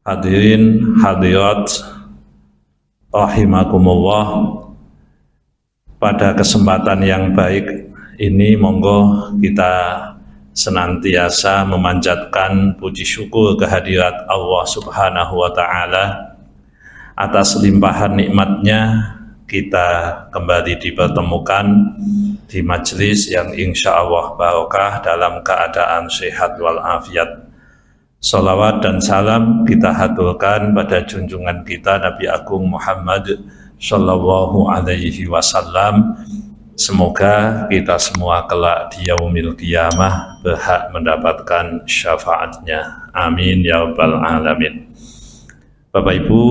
Hadirin hadirat rahimakumullah, pada kesempatan yang baik ini monggo kita senantiasa memanjatkan puji syukur kehadirat Allah Subhanahu wa Ta'ala atas limpahan nikmatnya kita kembali dipertemukan di majelis yang insya Allah barokah dalam keadaan sehat walafiat. Salawat dan salam kita haturkan pada junjungan kita Nabi Agung Muhammad Sallallahu Alaihi Wasallam. Semoga kita semua kelak di yaumil qiyamah berhak mendapatkan syafaatnya. Amin ya rabbal alamin. Bapak Ibu,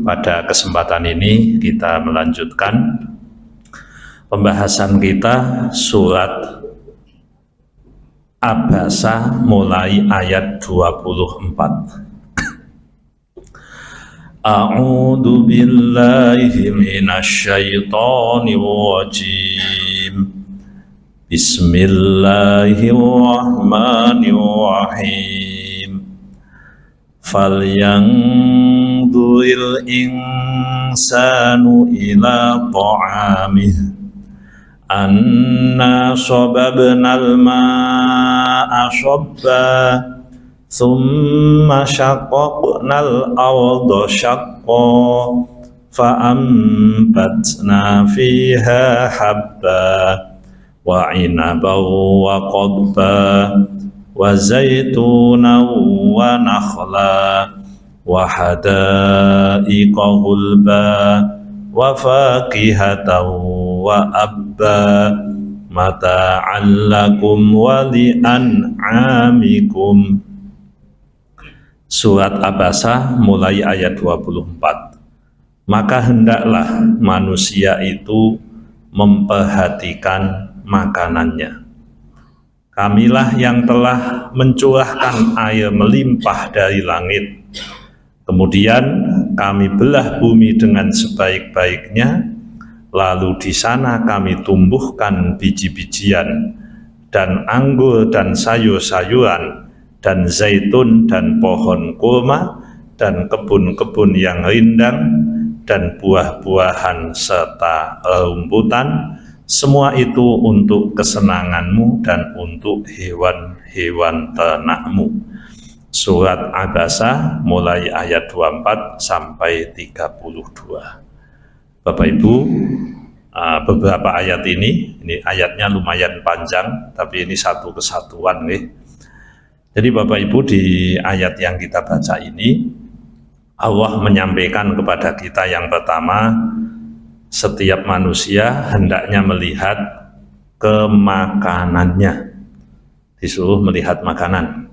pada kesempatan ini kita melanjutkan pembahasan kita surat Abasa mulai ayat 24. A'udzu billahi minasyaitonir rajim. Bismillahirrahmanirrahim. Falyanzuril insanu ila ta'amih. Anna sababnal ma'a sabba thumma shaqqaqnal arda shaqqa fa'ambatna fiha habba wa 'inaban wa qadba wa zaytunan wa nakhla wa hadaiqa ghulba wa fakihatan wa abba mata'an lakum wa li'an'amikum. Surat Abasa mulai ayat 24. Maka hendaklah manusia itu memperhatikan makanannya. Kamilah yang telah mencurahkan air melimpah dari langit. Kemudian kami belah bumi dengan sebaik-baiknya, lalu di sana kami tumbuhkan biji-bijian dan anggur dan sayur-sayuran dan zaitun dan pohon kurma dan kebun-kebun yang rindang dan buah-buahan serta rumputan, semua itu untuk kesenanganmu dan untuk hewan-hewan ternakmu. Surat Abasa mulai ayat 24 sampai 32. Bapak Ibu, beberapa ayat ini ayatnya lumayan panjang, tapi ini satu kesatuan nih. Jadi Bapak Ibu, di ayat yang kita baca ini Allah menyampaikan kepada kita yang pertama, setiap manusia hendaknya melihat ke makanannya, disuruh melihat makanan.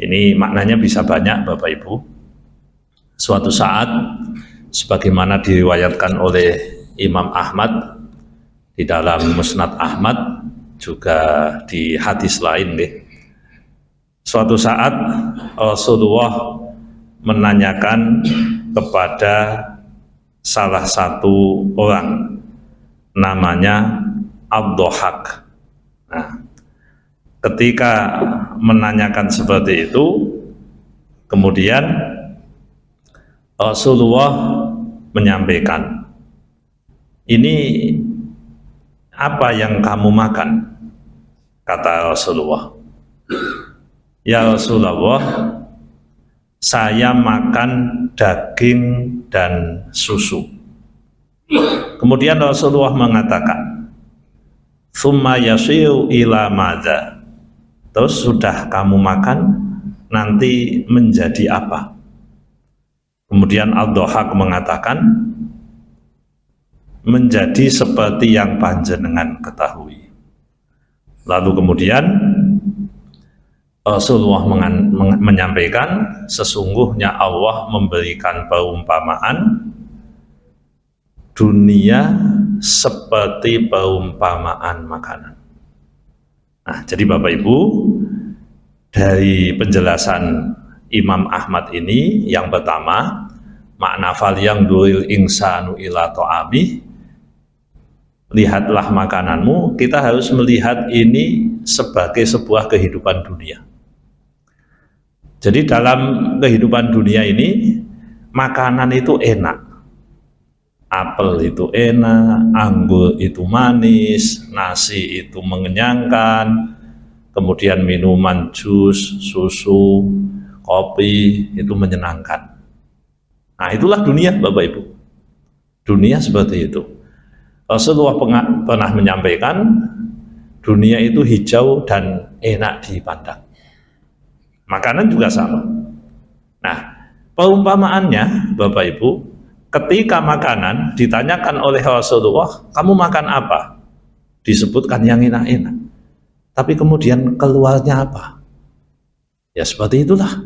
Ini maknanya bisa banyak Bapak Ibu. Suatu saat, sebagaimana diriwayatkan oleh Imam Ahmad di dalam Musnad Ahmad, juga di hadis lain nih. Suatu saat Rasulullah menanyakan kepada salah satu orang namanya Ad-Dhahak. Nah, ketika menanyakan seperti itu, kemudian Rasulullah menyampaikan, ini apa yang kamu makan? Kata Rasulullah, ya Rasulullah, saya makan daging dan susu. Kemudian Rasulullah mengatakan, tsumma yasiru ila madza? Terus sudah kamu makan, nanti menjadi apa? Kemudian Ad-Dhahak mengatakan, menjadi seperti yang panjenengan ketahui. Lalu kemudian Rasulullah menyampaikan, sesungguhnya Allah memberikan perumpamaan dunia seperti perumpamaan makanan. Nah, jadi Bapak Ibu, dari penjelasan Imam Ahmad ini, yang pertama, makna falyanzuril insanu ila ta'amih, lihatlah makananmu, kita harus melihat ini sebagai sebuah kehidupan dunia. Jadi dalam kehidupan dunia ini, makanan itu enak. Apel itu enak, anggur itu manis, nasi itu mengenyangkan, kemudian minuman jus, susu, kopi itu menyenangkan. Nah, itulah dunia, Bapak Ibu. Dunia seperti itu. Rasulullah pernah menyampaikan, dunia itu hijau dan enak dipandang. Makanan juga sama. Nah, perumpamaannya, Bapak Ibu, ketika makanan ditanyakan oleh Rasulullah, kamu makan apa? Disebutkan yang enak-enak. Tapi kemudian keluarnya apa? Ya seperti itulah.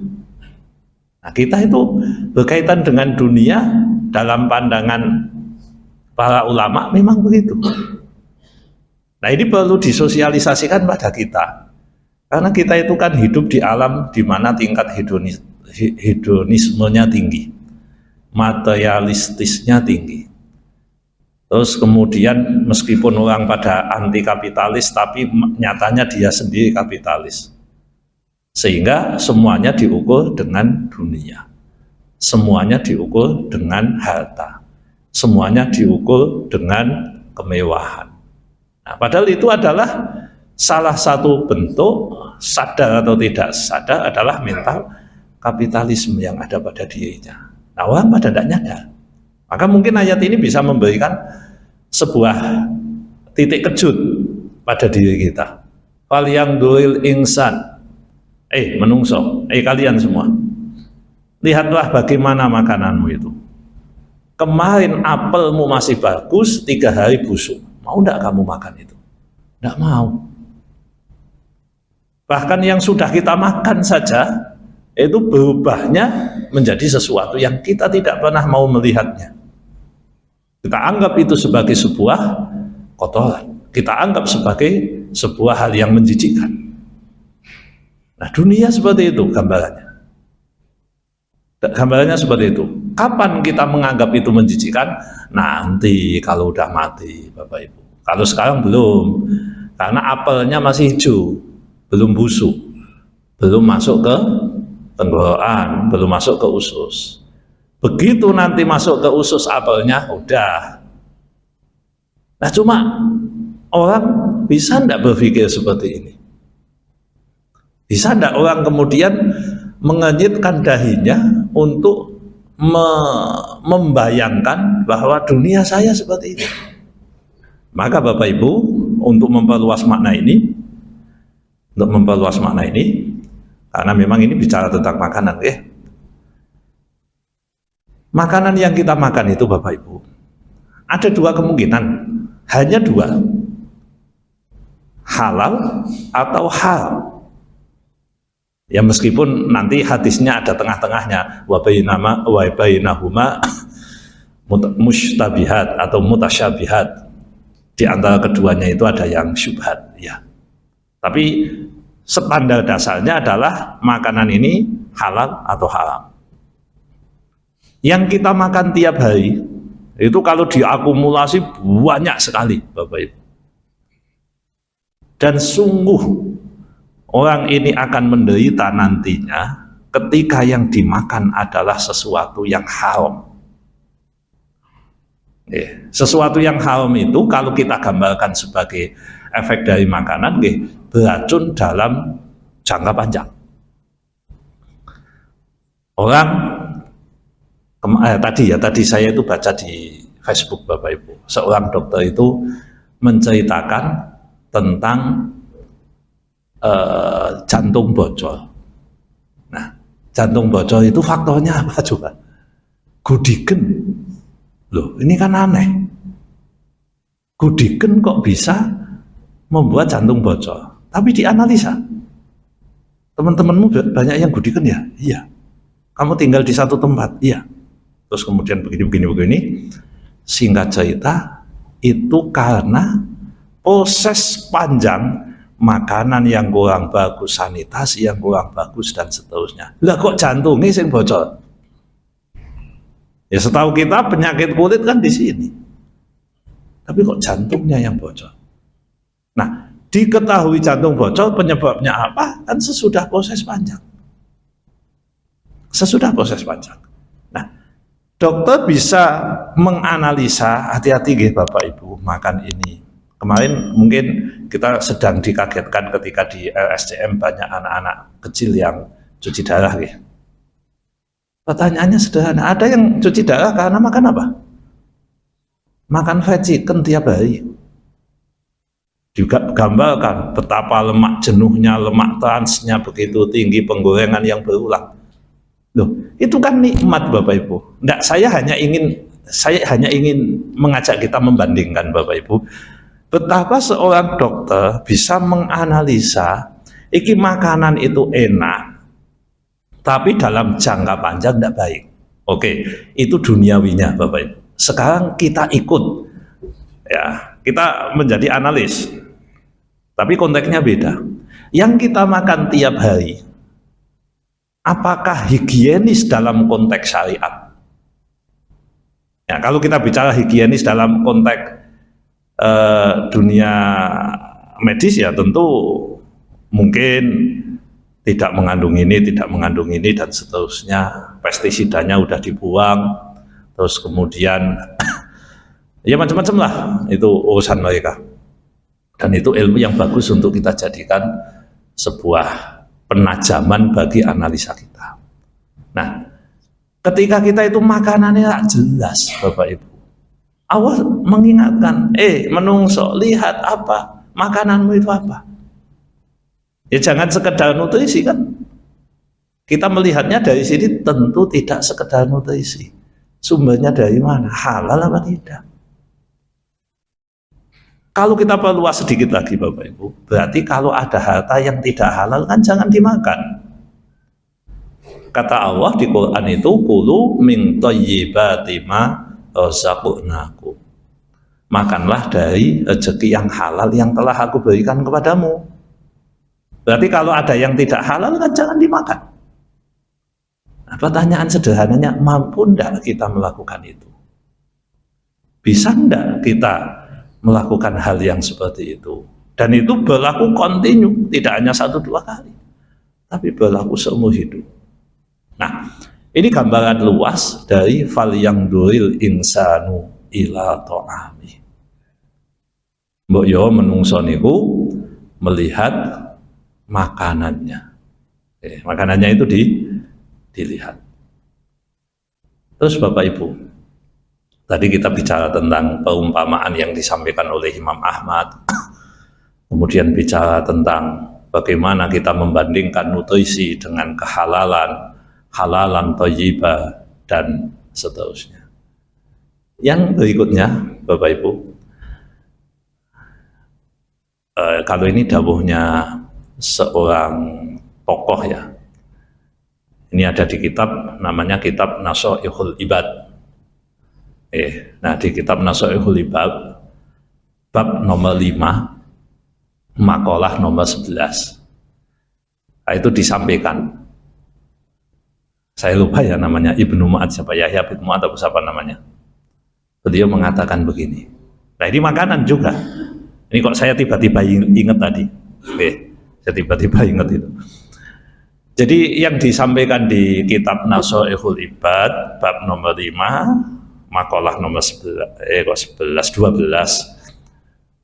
Nah, kita itu berkaitan dengan dunia dalam pandangan para ulama memang begitu. Nah, ini perlu disosialisasikan pada kita. Karena kita itu kan hidup di alam di mana tingkat hedonismenya tinggi, materialistisnya tinggi. Terus kemudian meskipun orang pada anti kapitalis, tapi nyatanya dia sendiri kapitalis. Sehingga semuanya diukur dengan dunia, semuanya diukur dengan harta, semuanya diukur dengan kemewahan. Nah, padahal itu adalah salah satu bentuk sadar atau tidak sadar adalah mental kapitalisme yang ada pada dirinya. Nah, orang pada tidak nyadar. Maka mungkin ayat ini bisa memberikan sebuah titik kejut pada diri kita. Fal yang duil insan, menungso, kalian semua, lihatlah bagaimana makananmu itu. Kemarin apelmu masih bagus, 3 hari busuk. Mau tidak kamu makan itu? Tidak mau. Bahkan yang sudah kita makan saja itu berubahnya menjadi sesuatu yang kita tidak pernah mau melihatnya. Kita anggap itu sebagai sebuah kotoran, kita anggap sebagai sebuah hal yang menjijikkan. Nah, dunia seperti itu gambarannya. Gambarannya seperti itu. Kapan kita menganggap itu menjijikkan? Nanti kalau udah mati, Bapak Ibu. Kalau sekarang belum, karena apelnya masih hijau, belum busuk, belum masuk ke tenggorokan, belum masuk ke usus. Begitu nanti masuk ke usus apelnya, udah. Nah, cuma orang bisa enggak berpikir seperti ini? Bisa enggak orang kemudian mengenyitkan dahinya untuk membayangkan bahwa dunia saya seperti ini? Maka Bapak Ibu, untuk memperluas makna ini, karena memang ini bicara tentang makanan, makanan yang kita makan itu Bapak Ibu, ada 2 kemungkinan, hanya 2, halal atau haram. Ya meskipun nanti hadisnya ada tengah-tengahnya, wa bainahuma mustabihat atau mutasyabihat. Di antara keduanya itu ada yang syubhat, ya. Tapi standar dasarnya adalah makanan ini halal atau haram. Yang kita makan tiap hari itu kalau diakumulasi banyak sekali, Bapak Ibu. Dan sungguh orang ini akan menderita nantinya ketika yang dimakan adalah sesuatu yang haram. Sesuatu yang haram itu kalau kita gambarkan sebagai efek dari makanan, beracun dalam jangka panjang. Orang tadi saya itu baca di Facebook Bapak Ibu, seorang dokter itu menceritakan tentang jantung bocor. Nah, jantung bocor itu faktornya apa coba? Gudigen. Loh, ini kan aneh. Gudigen kok bisa membuat jantung bocor? Tapi dianalisa. Teman-temanmu banyak yang gudigen ya? Iya. Kamu tinggal di satu tempat? Iya. Terus kemudian begini. Singkat cerita, itu karena proses panjang makanan yang kurang bagus, sanitasi yang kurang bagus, dan seterusnya. Lah kok jantungnya sing bocor? Ya setahu kita penyakit kulit kan di sini. Tapi kok jantungnya yang bocor? Nah, diketahui jantung bocor penyebabnya apa? Kan sesudah proses panjang. sesudah proses panjang. Nah, dokter bisa menganalisa, hati-hati nggih Bapak Ibu makan ini. Kemarin mungkin kita sedang dikagetkan ketika di RSCM banyak anak-anak kecil yang cuci darah nggih. Pertanyaannya sederhana, ada yang cuci darah karena makan apa? Makan fried chicken tiap hari. Juga gambarkan betapa lemak jenuhnya, lemak transnya begitu tinggi, penggorengan yang berulang. Loh, itu kan nikmat Bapak Ibu. Enggak, saya hanya ingin mengajak kita membandingkan Bapak Ibu, betapa seorang dokter bisa menganalisa iki makanan itu enak, tapi dalam jangka panjang tidak baik. Oke, itu duniawinya Bapak Ibu. Sekarang kita ikut, ya, kita menjadi analis, tapi konteksnya beda. Yang kita makan tiap hari, apakah higienis dalam konteks syariat? Ya, kalau kita bicara higienis dalam konteks dunia medis, ya tentu mungkin tidak mengandung ini dan seterusnya, pestisidanya udah dibuang, terus kemudian ya macam-macam lah, itu urusan mereka. Dan itu ilmu yang bagus untuk kita jadikan sebuah penajaman bagi analisa kita. Nah, ketika kita itu makanannya tak jelas Bapak Ibu, Allah mengingatkan, menungso, lihat apa makananmu itu apa. Ya jangan sekedar nutrisi kan. Kita melihatnya dari sini tentu tidak sekedar nutrisi. Sumbernya dari mana? Halal apa tidak? Kalau kita perluas sedikit lagi Bapak Ibu, berarti kalau ada harta yang tidak halal kan jangan dimakan. Kata Allah di Quran itu, kulu min thayyibati ma razaqnakum. Makanlah dari rezeki yang halal yang telah aku berikan kepadamu. Berarti kalau ada yang tidak halal kan jangan dimakan. Nah, pertanyaan sederhananya, mampu enggak kita melakukan itu? Bisa enggak kita melakukan hal yang seperti itu? Dan itu berlaku kontinu, tidak hanya 1-2 kali, tapi berlaku seumur hidup. Nah, ini gambaran luas dari fal yang duril insanu ila ta'ami. Mbok yo menungso niku melihat makanannya. Makanannya itu dilihat. Terus Bapak Ibu, tadi kita bicara tentang perumpamaan yang disampaikan oleh Imam Ahmad, kemudian bicara tentang bagaimana kita membandingkan nutrisi dengan kehalalan, halalan thayyibah dan seterusnya. Yang berikutnya Bapak Ibu, kalau ini dawuhnya seorang tokoh ya, ini ada di kitab, namanya kitab Nasoihul Ibad. Nah di kitab Nasoihul Ibad, bab nomor 5, makalah nomor 11, nah, itu disampaikan, saya lupa ya namanya, Ibnu Mu'ad, siapa, Yahya bin Mu'ad atau siapa namanya. Beliau mengatakan begini. Nah ini makanan juga, ini kok saya tiba-tiba ingat tadi, saya tiba-tiba ingat itu. Jadi yang disampaikan di kitab Nasoihul Ibad bab nomor 5 makalah nomor 12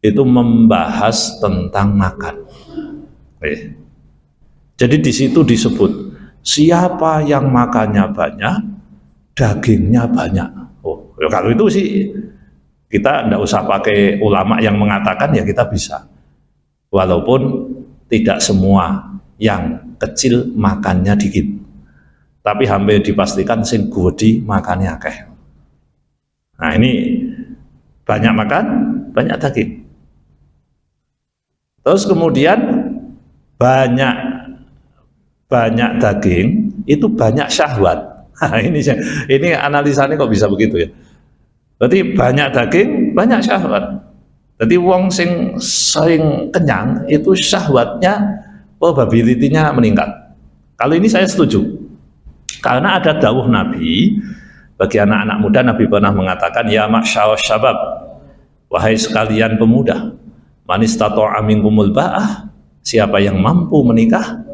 itu membahas tentang makan. Jadi di situ disebut siapa yang makannya banyak, dagingnya banyak. Oh, ya kalau itu sih kita tidak usah pakai ulama yang mengatakan, ya kita bisa. Walaupun tidak semua yang kecil makannya dikit, tapi hampir dipastikan sing gede makannya akeh. Nah ini banyak makan, banyak daging. Terus kemudian banyak daging itu banyak syahwat. Nah, ini analisanya kok bisa begitu ya? Berarti banyak daging, banyak syahwat. Jadi wong sing sering kenyang itu syahwatnya, probability-nya meningkat. Kalau ini saya setuju, karena ada dawuh Nabi bagi anak-anak muda. Nabi pernah mengatakan, ya ma'syarus syabab, wahai sekalian pemuda, man istata'a minkumul ba'ah, siapa yang mampu menikah,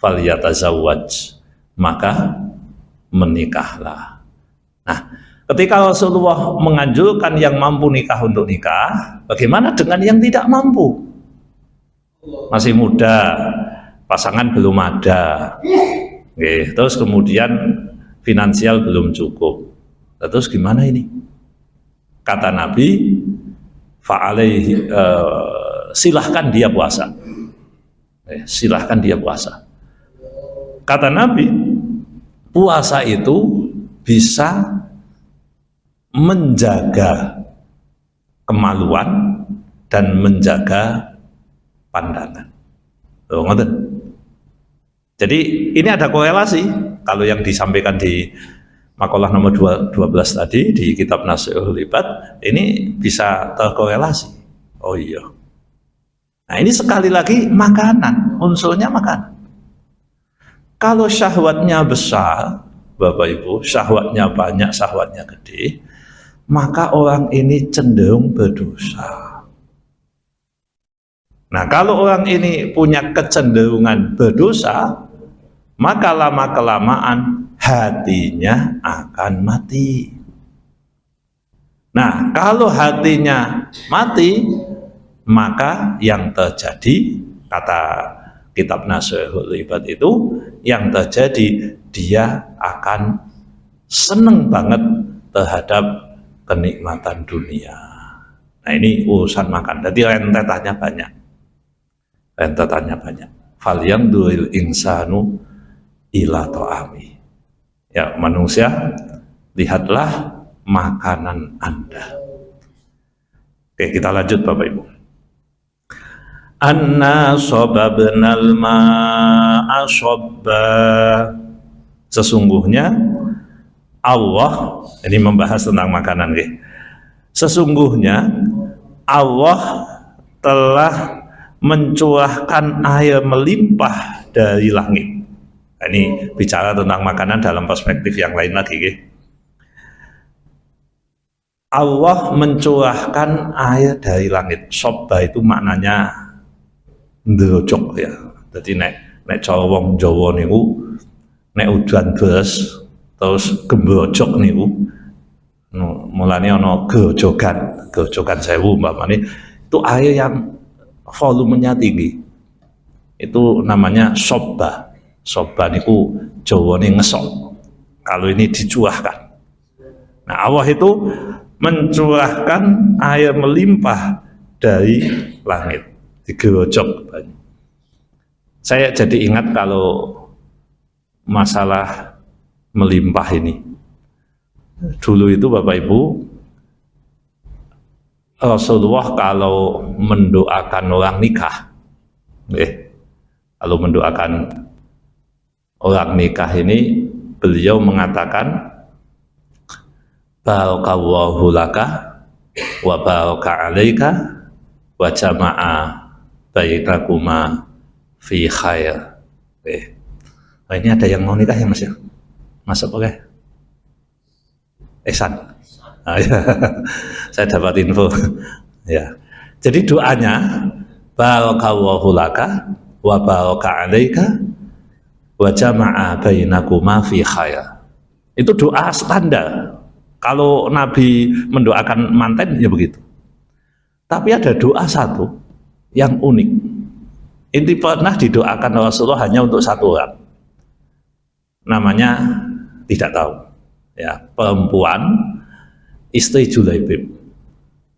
falyatazawwaj, maka menikahlah. Nah, ketika Rasulullah menganjurkan yang mampu nikah untuk nikah, bagaimana dengan yang tidak mampu? Masih muda, pasangan belum ada, oke, terus kemudian finansial belum cukup, terus gimana ini? Kata Nabi, fa'alaihi, silahkan dia puasa, silahkan dia puasa. Kata Nabi, puasa itu bisa menjaga kemaluan dan menjaga pandangan. Oh, jadi ini ada korelasi. Kalau yang disampaikan di makalah nomor 12 tadi di kitab Nasihatul Ibad, ini bisa terkorelasi. Oh iya. Nah ini sekali lagi makanan, unsurnya makanan. Kalau syahwatnya besar, Bapak Ibu, syahwatnya banyak, syahwatnya gede, maka orang ini cenderung berdosa. Nah, kalau orang ini punya kecenderungan berdosa, maka lama-kelamaan hatinya akan mati. Nah, kalau hatinya mati, maka yang terjadi, kata kitab Nasihatul Ibad itu, yang terjadi dia akan seneng banget terhadap kenikmatan dunia. Nah, ini urusan makan. Jadi rentetannya banyak. Falyanzuril insanu ila ta'ami. Ya, manusia, lihatlah makanan Anda. Oke, kita lanjut Bapak Ibu. Anna sababnal ma'a sabba. Sesungguhnya Allah, ini membahas tentang makanan, ya. Sesungguhnya Allah telah mencurahkan air melimpah dari langit. Nah, ini bicara tentang makanan dalam perspektif yang lain lagi, ya. Allah mencurahkan air dari langit. Sobba itu maknanya ndrojok, ya. Jadi nek cara wong Jawa niku nek udan deres terus gembrojok niku mulane ana grojogan sewu umpamane itu air yang volumenya tinggi. Itu namanya sobba. Sobba niku Jawane ngesok. Kalau ini dicurahkan. Nah, Allah itu mencurahkan air melimpah dari langit, digerojok. Saya jadi ingat kalau masalah melimpah ini. Dulu itu Bapak Ibu, Rasulullah kalau mendoakan orang nikah, kalau mendoakan orang nikah ini, beliau mengatakan, barakallahu laka wa baraka alaika wa jama'a bainakuma fi khair. Nah, ini ada yang mau nikah ya Mas ya? Masuk boleh? Ehsan. Ah, ya. Saya dapat info. Ya. Jadi doanya barakallahu laka wa baraka alaika wa jama'a bainakuma fi khair. Itu doa standar. Kalau Nabi mendoakan manten ya begitu. Tapi ada doa satu yang unik. Ini pernah didoakan Rasulullah hanya untuk satu orang. Namanya tidak tahu. Ya, perempuan istri Julaibib.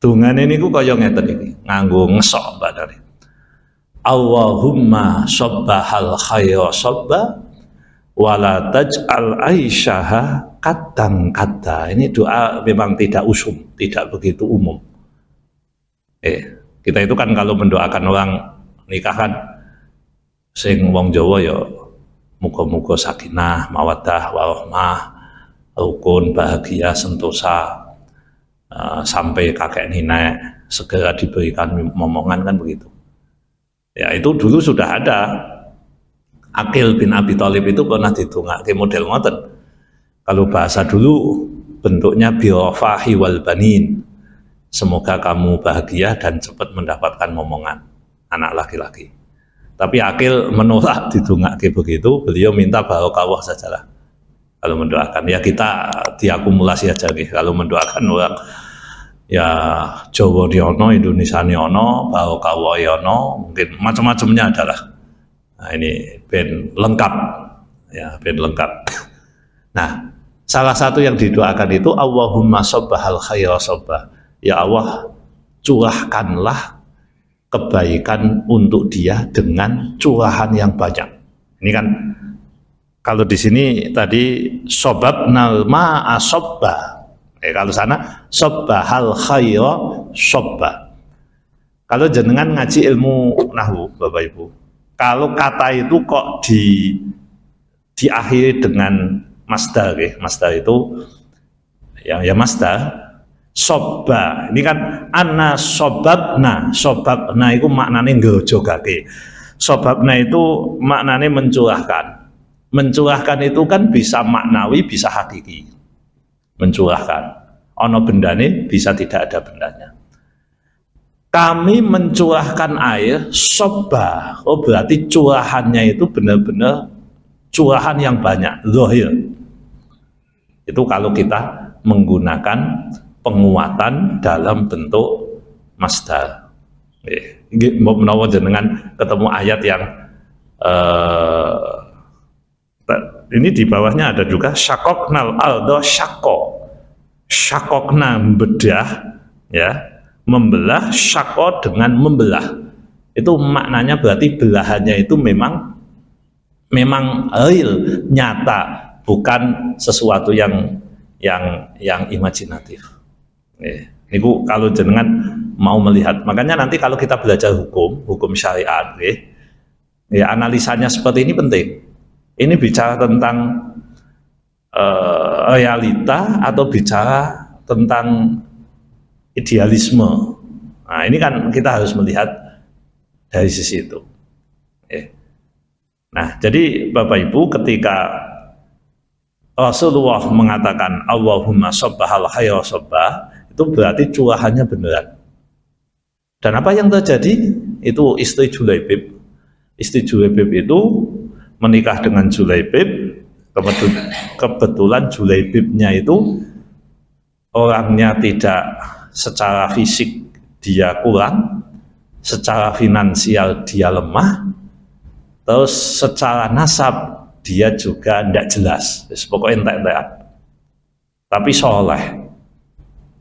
Dungane niku kaya ngeten iki, nganggo ngesok badane. Allahumma sabbahal khaira sabba wala taj'al aisyaha kadang kata. Ini doa memang tidak usum, tidak begitu umum. Kita itu kan kalau mendoakan orang nikah kan sing wong Jawa ya muga-muga sakinah, mawaddah, warahmah, rukun, bahagia, sentosa, sampai kakek nenek segera diberikan momongan, kan begitu. Ya itu dulu sudah ada. Aqil bin Abi Thalib itu pernah didongake model ngoten. Kalau bahasa dulu bentuknya biwafahi wal banin. Semoga kamu bahagia dan cepat mendapatkan momongan anak laki-laki. Tapi Aqil menolak didongake begitu, beliau minta barokah sajalah. Kalau mendoakan ya kita diakumulasi aja nih. Kalau mendoakan orang ya Jawa Diono, Indonesia Niono, Bau Yono, mungkin macam-macamnya adalah. Nah ini band lengkap, ya band lengkap. Nah salah satu yang didoakan itu Allahumma sobbahal khaira sobbah. Ya Allah curahkanlah kebaikan untuk dia dengan curahan yang banyak. Ini kan kalau di sini tadi sobab nalma asobba. Kalau sana sobbahal khaira sobba. Kalau jenengan ngaji ilmu nahwu Bapak Ibu, kalau kata itu kok diakhiri dengan masdar, masdar itu ya masdar. Sobba, ini kan anna sobabna itu maknanya ngerjogake. Sobabna itu maknanya mencurahkan itu kan bisa maknawi bisa hakiki. Mencurahkan ono bendane bisa tidak ada bendanya. Kami mencurahkan air sobba, berarti curahannya itu benar-benar curahan yang banyak, zahir. Itu kalau kita menggunakan penguatan dalam bentuk masdar. Menawa jenengan ketemu ayat yang ini di bawahnya ada juga syakoknal aldo syakokna bedah, ya membelah, syako dengan membelah. Itu maknanya berarti belahannya itu memang real, nyata, bukan sesuatu yang imajinatif. Niku kalau jenengan mau melihat, makanya nanti kalau kita belajar hukum syariat, ya analisanya seperti ini penting. Ini bicara tentang realita atau bicara tentang idealisme. Nah ini kan kita harus melihat dari sisi itu. Nah jadi Bapak Ibu ketika Rasulullah mengatakan Allahumma sobbahal khaira sobbah, itu berarti curahannya beneran. Dan apa yang terjadi? Itu istri Julaibib. Istri Julaibib itu menikah dengan Julaibib. Kebetulan Julaibibnya itu orangnya tidak secara fisik dia kurang, secara finansial dia lemah, terus secara nasab dia juga tidak jelas. Pokoknya entek-entekan. Tapi soleh.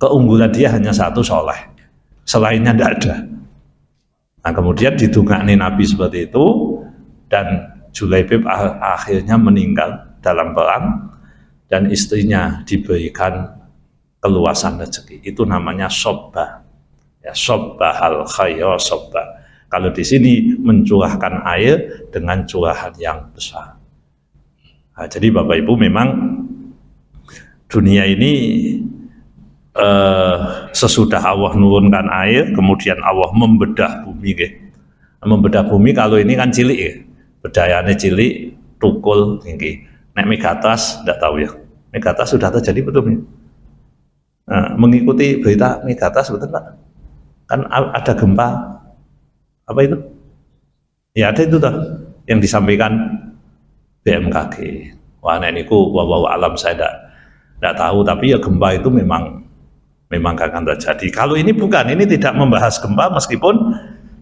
Keunggulan dia hanya satu, soleh, selainnya tidak ada. Nah kemudian didungakni Nabi seperti itu, dan Julaibib akhirnya meninggal dalam perang, dan istrinya diberikan keluasan rezeki. Itu namanya sobba, ya, sobbahal khaira sobba. Kalau di sini mencurahkan air dengan curahan yang besar. Nah, jadi Bapak Ibu memang dunia ini sesudah Allah nurunkan air, kemudian Allah membedah bumi, membedah bumi. Kalau ini kan cilik, bedayanya cilik, tukul tinggi. Nek megatrust tidak tahu ya, megatrust sudah terjadi belum? Nah, mengikuti berita megatrust betul Pak? Kan ada gempa apa itu? Ya ada itu toh yang disampaikan BMKG. Wah, nek niku wallahu alam saya tidak tahu, tapi ya gempa itu memang akan terjadi. Kalau ini bukan, ini tidak membahas gempa meskipun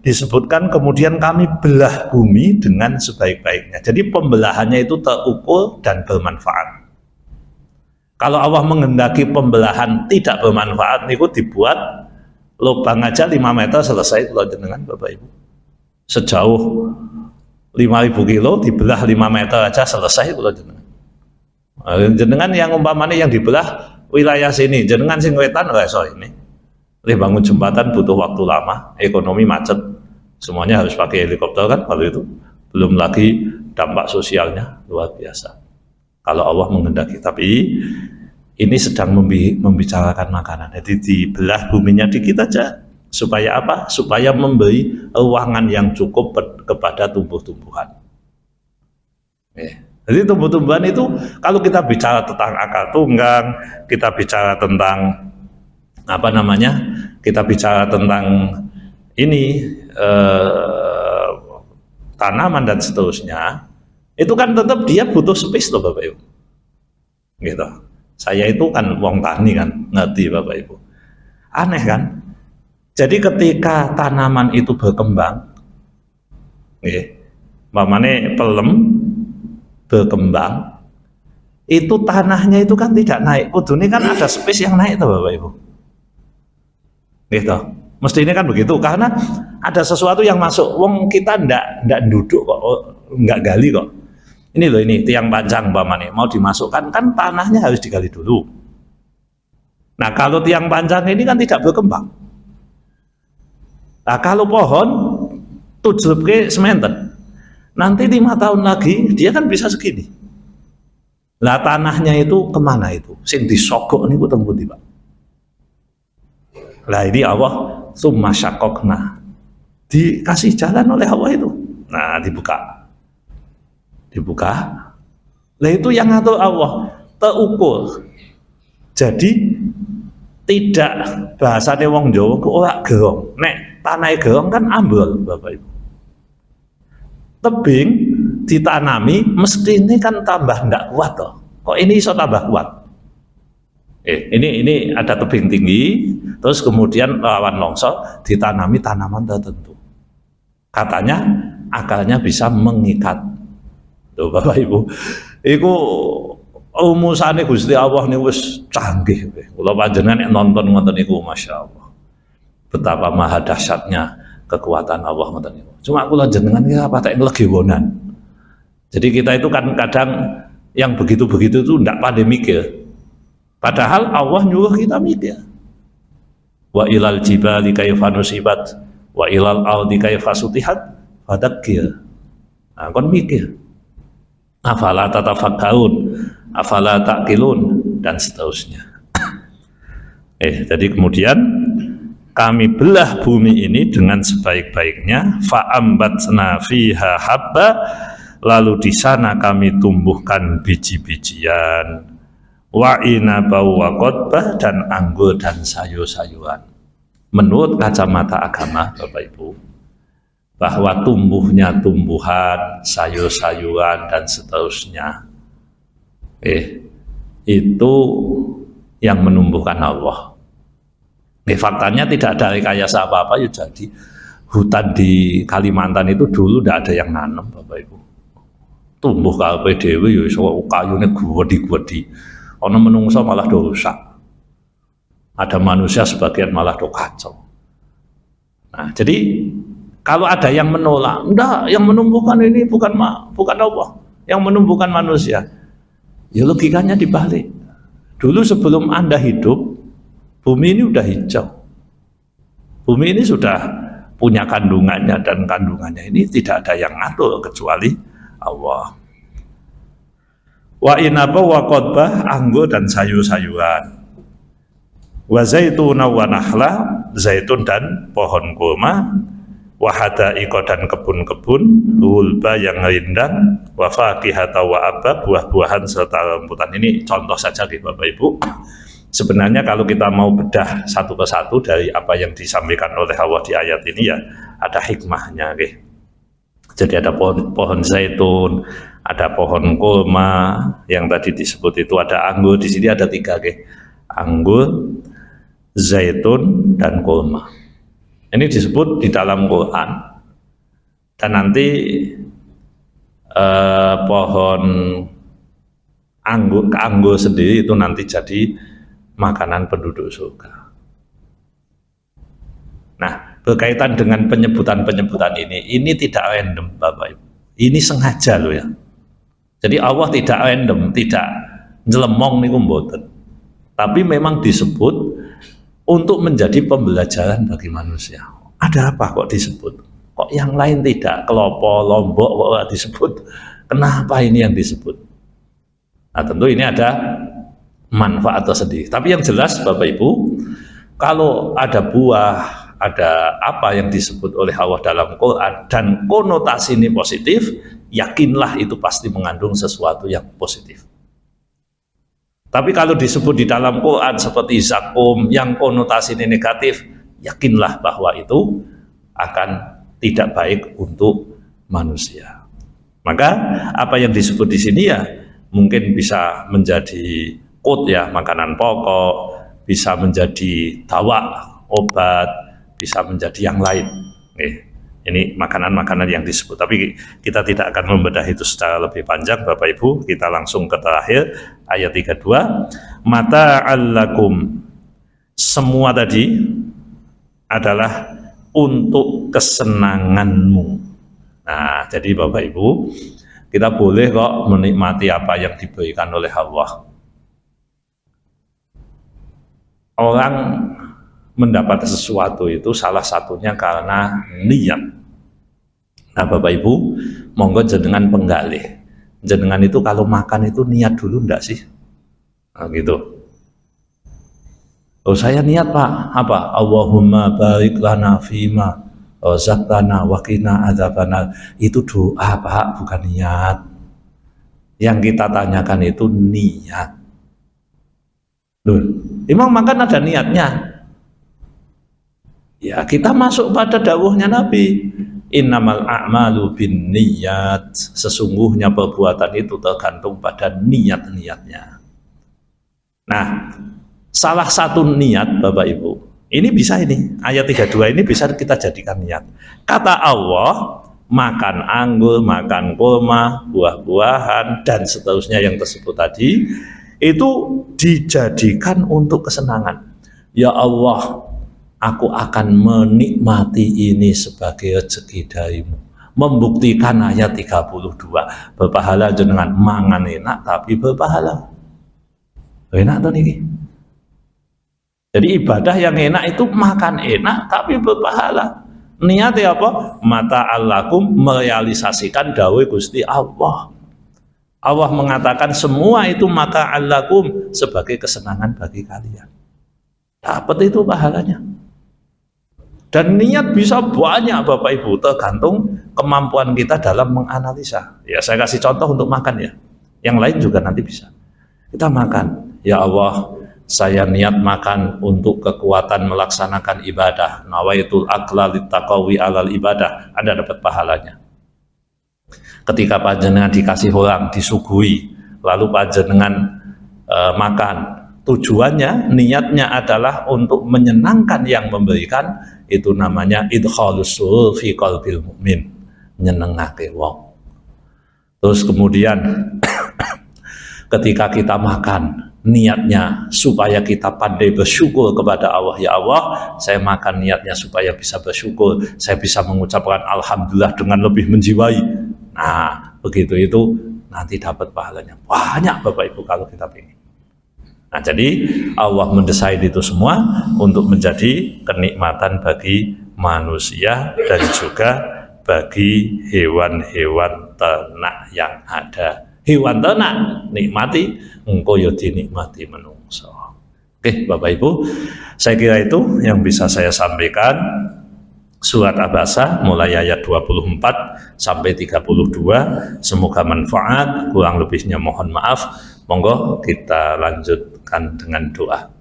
disebutkan kemudian kami belah bumi dengan sebaik-baiknya. Jadi pembelahannya itu terukur dan bermanfaat. Kalau Allah menghendaki pembelahan tidak bermanfaat, niku dibuat lubang aja 5 meter selesai kalau jenengan Bapak Ibu. Sejauh 5.000 kilo dibelah 5 meter aja selesai kalau jenengan. Jenengan yang umpamanya yang dibelah wilayah sini, jenengan sing wetan so ini. Bangun jembatan butuh waktu lama, ekonomi macet, semuanya harus pakai helikopter kan kalau itu. Belum lagi dampak sosialnya luar biasa. Kalau Allah menghendaki, tapi ini sedang membicarakan makanan. Jadi dibelah buminya dikit aja, supaya apa? Supaya memberi ruangan yang cukup kepada tumbuh-tumbuhan. Jadi tumbuh-tumbuhan itu kalau kita bicara tentang akar tunggang, kita bicara tentang apa namanya, kita bicara tentang ini tanaman dan seterusnya, itu kan tetap dia butuh space loh Bapak Ibu. gitu. Saya itu kan wong tani kan, ngerti Bapak Ibu. Aneh kan? Jadi ketika tanaman itu berkembang, umpamane pelem berkembang, itu tanahnya itu kan tidak naik. Kudune kan ada space yang naik tuh Bapak Ibu. Gitu. Mesti ini kan begitu karena ada sesuatu yang masuk. Wong kita ndak duduk kok, nggak gali kok. Ini loh, ini tiang panjang umpamane mau dimasukkan kan tanahnya harus digali dulu. Nah kalau tiang panjang ini kan tidak berkembang. Nah kalau pohon tujuh ke sementen, nanti 5 tahun lagi dia kan bisa segini. Lah tanahnya itu kemana itu? Sing disogok niku teng pundi, Pak? Lah ini Allah summa syaqaqna. Dikasih jalan oleh Allah itu. Nah, dibuka. Lah itu yang ngatur Allah, terukur. Jadi tidak bahasane wong Jawa kok ora gerong. Nek tanah gerong kan ambrol, Bapak Ibu. Tebing ditanami mesti ini kan tambah ndak kuat toh. Kok ini iso tambah kuat? Ini ada tebing tinggi, terus kemudian rawan longsor, ditanami tanaman tertentu. Katanya akarnya bisa mengikat. Tuh Bapak Ibu, iku rumusane Gusti Allah niku wis canggih. Kula panjenengan nonton ngoten niku masyaallah. Betapa maha dahsyatnya kekuatan Allah ngoten niku. Cuma kula jenengan iki apa tak nglegewonan. Jadi kita itu kan kadang yang begitu-begitu itu ndak pada mikir. Padahal Allah nyuruh kita mikir. Wa ilal jibali kaifa nusibat wa ilal ardi kaifa sutihat fadzakir. Nah, kon mikir. Afala tatafakkarun, afala taqilun dan seterusnya. Jadi kemudian kami belah bumi ini dengan sebaik-baiknya, fa'ambatna fiha habba, lalu di sana kami tumbuhkan biji-bijian, wa inaba wa qodbah, dan anggur dan sayur-sayuran. Menurut kacamata agama Bapak Ibu, bahwa tumbuhnya tumbuhan, sayur-sayuran dan seterusnya itu yang menumbuhkan Allah. Faktanya tidak ada rekayasa apa-apa ya, jadi hutan di Kalimantan itu dulu tidak ada yang nanam Bapak Ibu. Tumbuh kabeh dhewe ya iso kayune gwedi-gwedi. Ana menungso malah do rusak. Ada manusia sebagian malah do kacau. Nah, jadi kalau ada yang menolak, enggak, yang menumbuhkan ini bukan Allah, yang menumbuhkan manusia. Ya logikanya dibalik. Dulu sebelum Anda hidup, bumi ini udah hijau. Bumi ini sudah punya kandungannya, dan kandungannya ini tidak ada yang ngatur kecuali Allah. Wa inaba wa qodbah, anggur dan sayur-sayuran. Wa zaituna wa nahla, zaitun dan pohon kurma. Wa hada'iqa dan kebun-kebun, hulba yang rindang, wa faqihata wa abba, buah-buahan serta rambutan. Ini contoh saja Bapak Ibu. Sebenarnya kalau kita mau bedah satu persatu dari apa yang disampaikan oleh Allah di ayat ini, ya ada hikmahnya. Jadi ada pohon zaitun, ada pohon kurma, yang tadi disebut itu ada anggur. Di sini ada 3, anggur, zaitun, dan kurma. Ini disebut di dalam Quran. Dan nanti pohon anggur sendiri itu nanti jadi makanan penduduk surga. Nah, berkaitan dengan penyebutan-penyebutan ini tidak random Bapak Ibu. Ini sengaja loh ya. Jadi Allah tidak random, tidak nyelemong niku mboten. Tapi memang disebut untuk menjadi pembelajaran bagi manusia. Ada apa kok disebut? Kok yang lain tidak? Kelopo, Lombok kok disebut? Kenapa ini yang disebut? Nah tentu ini ada manfaat tersendiri. Tapi yang jelas Bapak Ibu, kalau ada buah, ada apa yang disebut oleh Allah dalam Quran dan konotasi ini positif, yakinlah itu pasti mengandung sesuatu yang positif. Tapi kalau disebut di dalam Quran seperti zakum yang konotasi ini negatif, yakinlah bahwa itu akan tidak baik untuk manusia. Maka apa yang disebut di sini ya mungkin bisa menjadi ya, makanan pokok, bisa menjadi dawa, obat, bisa menjadi yang lain. Ini makanan-makanan yang disebut, tapi kita tidak akan membedah itu secara lebih panjang Bapak Ibu. Kita langsung ke terakhir ayat 32. Mata'allakum, semua tadi adalah untuk kesenanganmu. Nah, jadi Bapak Ibu, kita boleh kok menikmati apa yang diberikan oleh Allah. Orang mendapat sesuatu itu salah satunya karena niat. Nah Bapak Ibu, monggo jenengan penggalih. Jenengan itu kalau makan itu niat dulu enggak sih? Nah, gitu. Oh saya niat Pak, apa? Allahumma barik lana fima razaqtana wa qina adzabannar. Itu doa Pak, bukan niat. Yang kita tanyakan itu niat. Loh, emang makan ada niatnya? Ya kita masuk pada dawuhnya Nabi, innamal a'malu bin niyat, sesungguhnya perbuatan itu tergantung pada niat-niatnya. Nah, salah satu niat Bapak Ibu, ini bisa ini, ayat 32 ini bisa kita jadikan niat. Kata Allah, makan anggur, makan kurma, buah-buahan, dan seterusnya yang tersebut tadi, itu dijadikan untuk kesenangan. Ya Allah, aku akan menikmati ini sebagai rezeki darimu. Membuktikan ayat 32. Berpahala jenengan mangan enak tapi berpahala. Enak tuh niki. Jadi ibadah yang enak itu makan enak tapi berpahala. Niatnya apa? Mata'allakum, merealisasikan dawuh Gusti Allah. Allah mengatakan semua itu mata'allakum, sebagai kesenangan bagi kalian. Dapat itu pahalanya. Dan niat bisa banyak Bapak Ibu, tergantung kemampuan kita dalam menganalisa. Ya saya kasih contoh untuk makan ya. Yang lain juga nanti bisa. Kita makan, ya Allah, saya niat makan untuk kekuatan melaksanakan ibadah. Nawaitul akla littaqawi alal ibadah. Anda dapat pahalanya. Ketika panjenengan dikasih orang, disuguhi, lalu panjenengan makan, tujuannya, niatnya adalah untuk menyenangkan yang memberikan, itu namanya idkhalus surur fi qalbil mu'min, nyenengake wong. Terus kemudian ketika kita makan, niatnya supaya kita pandai bersyukur kepada Allah. Ya Allah, saya makan niatnya supaya bisa bersyukur, saya bisa mengucapkan alhamdulillah dengan lebih menjiwai. Nah, begitu itu nanti dapat pahalanya banyak Bapak Ibu kalau kita ingin. Nah, jadi Allah mendesain itu semua untuk menjadi kenikmatan bagi manusia dan juga bagi hewan-hewan ternak yang ada. Hewan ternak nikmati, engko yo dinikmati menungso. Oke, Bapak Ibu, saya kira itu yang bisa saya sampaikan. Surat Abasa mulai ayat 24 sampai 32, semoga manfaat, kurang lebihnya mohon maaf. Monggo kita lanjutkan dengan doa.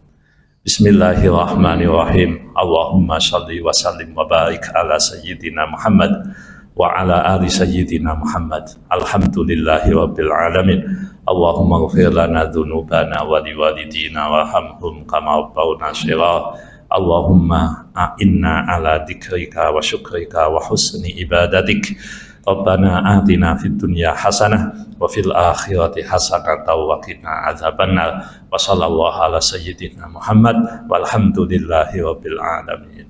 Bismillahirrahmanirrahim. Allahumma shalli wa sallim wa barik ala sayyidina Muhammad wa ala ali sayyidina Muhammad. Alhamdulillahi rabbil alamin. Allahumma ighfir lana dzunubana wa liwalidina warhamhum kama rabbawna shighara. Allahumma a'inna ala dzikrika wa syukrika wa husni ibadatik. Rabbana atina fid dunya hasanah wa fil akhirati hasanah wa qina adzabannar. Wa sallallahu ala sayyidina Muhammad walhamdulillahi rabbil alamin.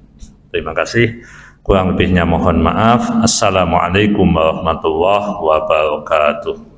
Terima kasih. Kurang lebihnya mohon maaf. Assalamualaikum warahmatullahi wabarakatuh.